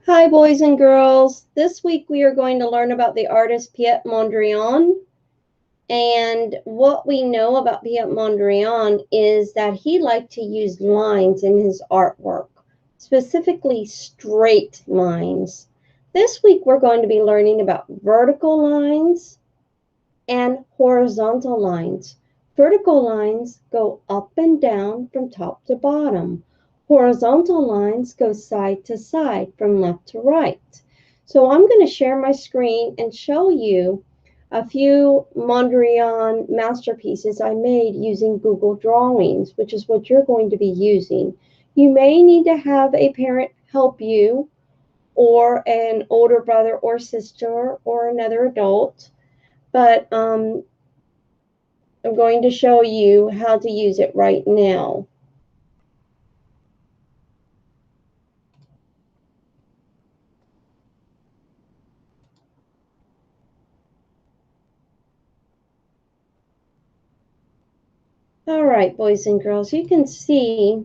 Hi, boys and girls. This week we are going to learn about the artist Piet Mondrian. And what we know about Piet Mondrian is that he liked to use lines in his artwork, specifically straight lines. This week we're going to be learning about vertical lines and horizontal lines. Vertical lines go up and down from top to bottom. Horizontal lines go side to side from left to right. So I'm going to share my screen and show you a few Mondrian masterpieces I made using Google Drawings, which is what you're going to be using. You may need to have a parent help you, or an older brother or sister, or another adult. But I'm going to show you how to use it right now. All right, boys and girls, you can see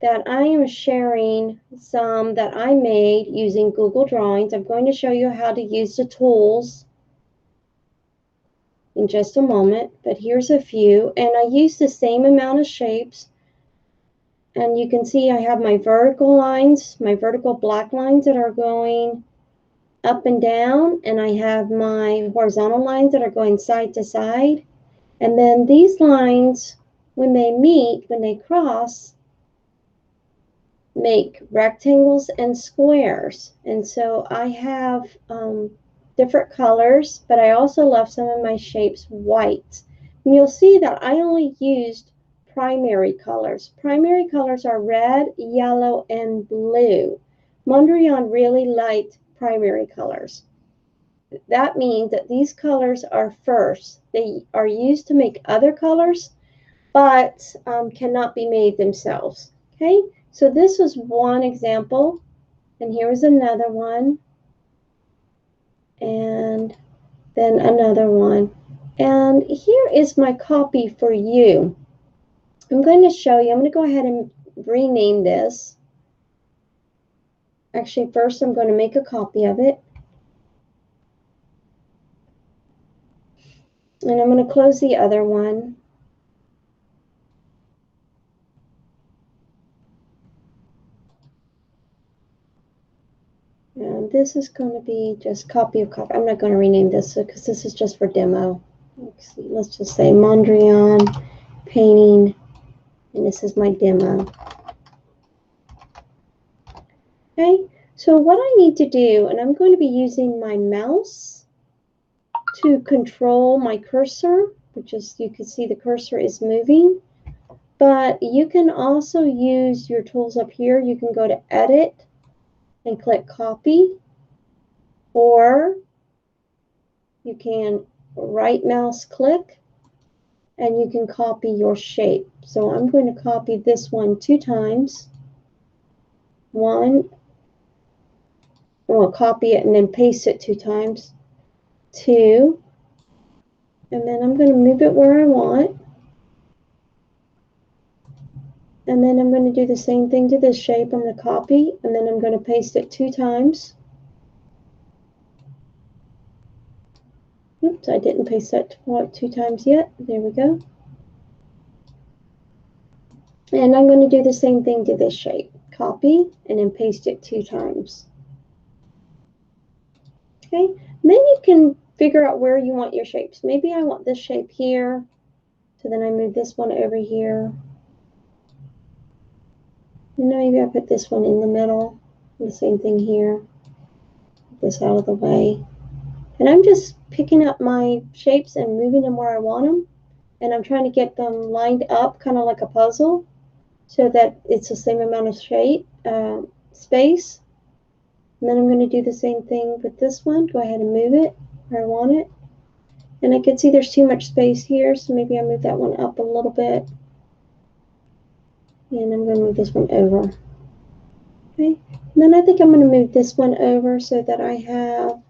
that I am sharing some that I made using Google Drawings. I'm going to show you how to use the tools in just a moment, but here's a few. And I use the same amount of shapes. And you can see I have my vertical lines, my vertical black lines that are going up and down, and I have my horizontal lines that are going side to side. And then these lines, when they meet, when they cross, make rectangles and squares. And so I have different colors, but I also left some of my shapes white. And you'll see that I only used primary colors. Primary colors are red, yellow, and blue. Mondrian really liked primary colors. That means that these colors are first. They are used to make other colors, but cannot be made themselves. Okay, so this was one example, and here is another one, and then another one. And here is my copy for you. I'm going to show you. I'm going to go ahead and rename this. Actually, first I'm going to make a copy of it. And I'm going to close the other one. And this is going to be just copy of copy. I'm not going to rename this because this is just for demo. Let's see. Let's just say Mondrian painting, and this is my demo. Okay, so what I need to do, and I'm going to be using my mouse to control my cursor, which is, you can see the cursor is moving, but you can also use your tools up here. You can go to Edit and click Copy, or you can right mouse click and you can copy your shape. So I'm going to copy this one 2 times. One, well, copy it and then paste it 2 times. 2, and then I'm going to move it where I want. And then I'm going to do the same thing to this shape. I'm going to copy, and then I'm going to paste it 2 times. Oops, I didn't paste that 2 times yet. There we go. And I'm going to do the same thing to this shape. Copy, and then paste it 2 times. Okay, then you can figure out where you want your shapes. Maybe I want this shape here, so then I move this one over here. And maybe I put this one in the middle. The same thing here. Get this out of the way. And I'm just picking up my shapes and moving them where I want them. And I'm trying to get them lined up, kind of like a puzzle, so that it's the same amount of space. And then I'm going to do the same thing with this one. Go ahead and move it where I want it. And I can see there's too much space here, so maybe I move that one up a little bit. And I'm going to move this one over. Okay. And then I think I'm going to move this one over so that I have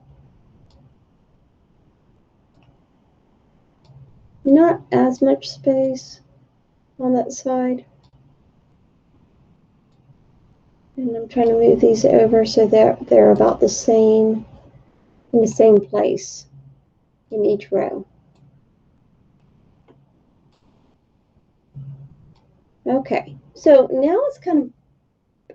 not as much space on that side. And I'm trying to move these over so they're about the same, in the same place in each row. Okay, so now it's kind of,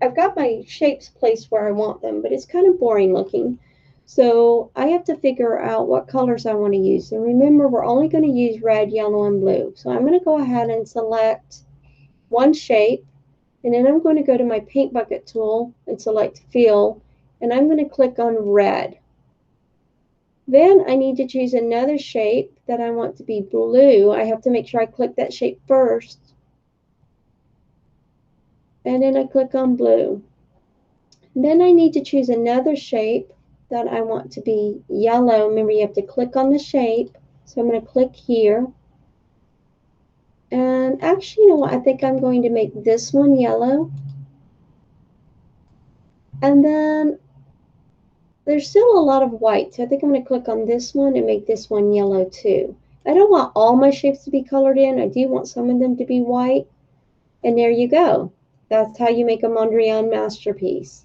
I've got my shapes placed where I want them, but it's kind of boring looking. So I have to figure out what colors I want to use. And remember, we're only going to use red, yellow, and blue. So I'm going to go ahead and select one shape, and then I'm going to go to my paint bucket tool and select fill, and I'm going to click on red. Then I need to choose another shape that I want to be blue. I have to make sure I click that shape first, and then I click on blue. Then I need to choose another shape that I want to be yellow. Remember, you have to click on the shape. So I'm going to click here. And actually, you know what? I think I'm going to make this one yellow. And then there's still a lot of white. So I think I'm going to click on this one and make this one yellow too. I don't want all my shapes to be colored in. I do want some of them to be white. And there you go. That's how you make a Mondrian masterpiece.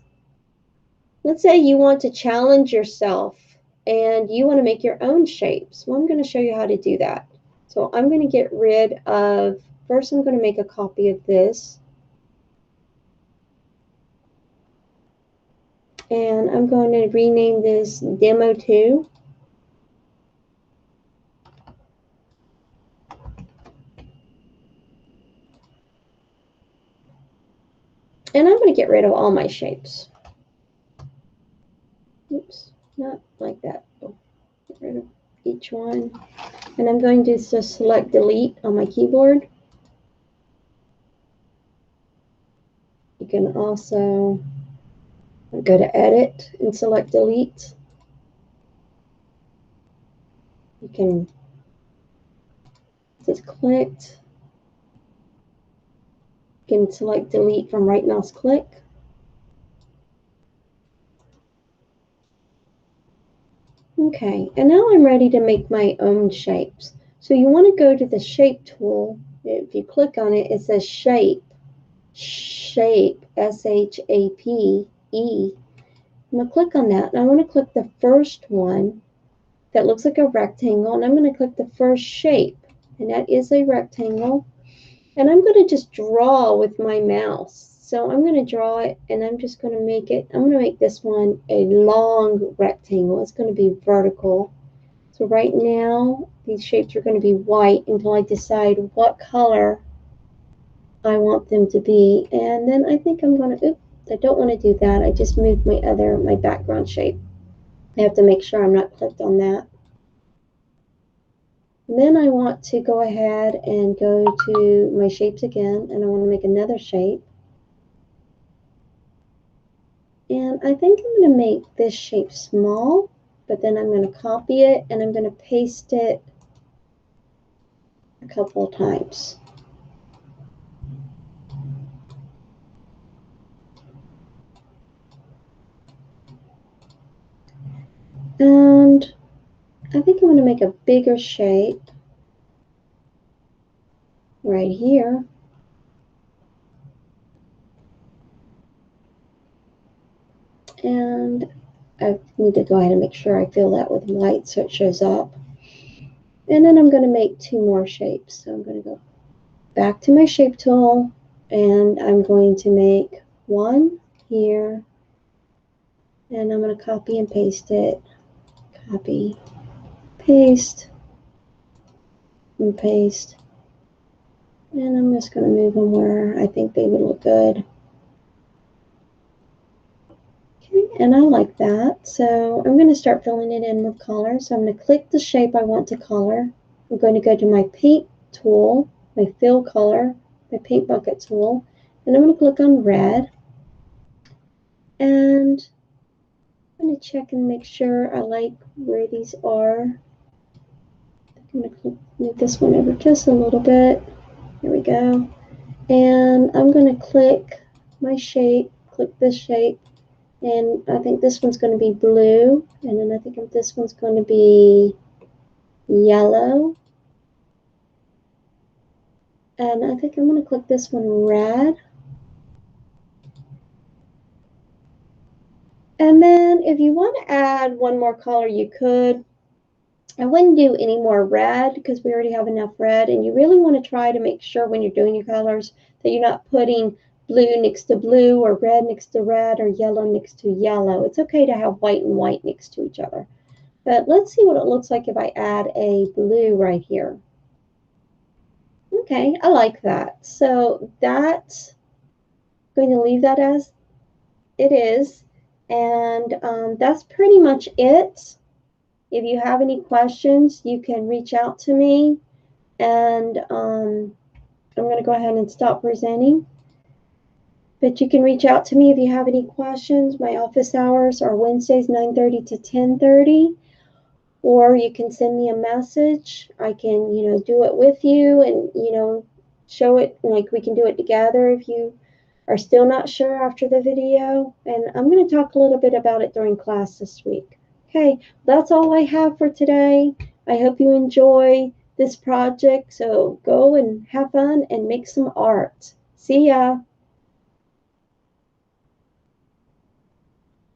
Let's say you want to challenge yourself and you want to make your own shapes. Well, I'm going to show you how to do that. So I'm going to get rid of, first I'm going to make a copy of this. And I'm going to rename this Demo 2. And I'm going to get rid of all my shapes. Oops, not like that. Get rid of each one. And I'm going to just select delete on my keyboard. You can also go to edit and select delete. You can just clicked. You can select delete from right mouse click. Okay, and now I'm ready to make my own shapes. So you want to go to the shape tool. If you click on it, it says shape, shape, S-H-A-P-E. I'm going to click on that, and I want to click the first one that looks like a rectangle, and I'm going to click the first shape, and that is a rectangle. And I'm going to just draw with my mouse. So I'm going to draw it, and I'm just going to make it, I'm going to make this one a long rectangle. It's going to be vertical. So right now, these shapes are going to be white until I decide what color I want them to be. And then I think I'm going to, oops, I don't want to do that. I just moved my background shape. I have to make sure I'm not clicked on that. And then I want to go ahead and go to my shapes again, and I want to make another shape. And I think I'm going to make this shape small, but then I'm going to copy it and I'm going to paste it a couple of times. And I think I'm going to make a bigger shape right here. And I need to go ahead and make sure I fill that with white so it shows up. And then I'm going to make two more shapes. So I'm going to go back to my shape tool, and I'm going to make one here, and I'm going to copy and paste it. Copy, paste, and paste. And I'm just going to move them where I think they would look good. Okay, and I like that. So I'm going to start filling it in with color. So I'm going to click the shape I want to color. I'm going to go to my paint tool, my fill color, my paint bucket tool, and I'm going to click on red. And I'm going to check and make sure I like where these are. I'm going to move this one over just a little bit. There we go. And I'm going to click my shape, click this shape, and I think this one's going to be blue, and then I think this one's going to be yellow, and I think I'm going to click this one red, And then if you want to add one more color, you could. I wouldn't do any more red because we already have enough red, and you really want to try to make sure when you're doing your colors that you're not putting blue next to blue or red next to red or yellow next to yellow. It's okay to have white and white next to each other. But let's see what it looks like if I add a blue right here. Okay, I like that. So that's going to leave that as it is. And that's pretty much it. If you have any questions, you can reach out to me. And I'm going to go ahead and stop presenting. But you can reach out to me if you have any questions. My office hours are Wednesdays 9:30 to 10:30. Or you can send me a message. I can, do it with you and, show it, like we can do it together if you are still not sure after the video. And I'm going to talk a little bit about it during class this week. Okay, that's all I have for today. I hope you enjoy this project. So go and have fun and make some art. See ya.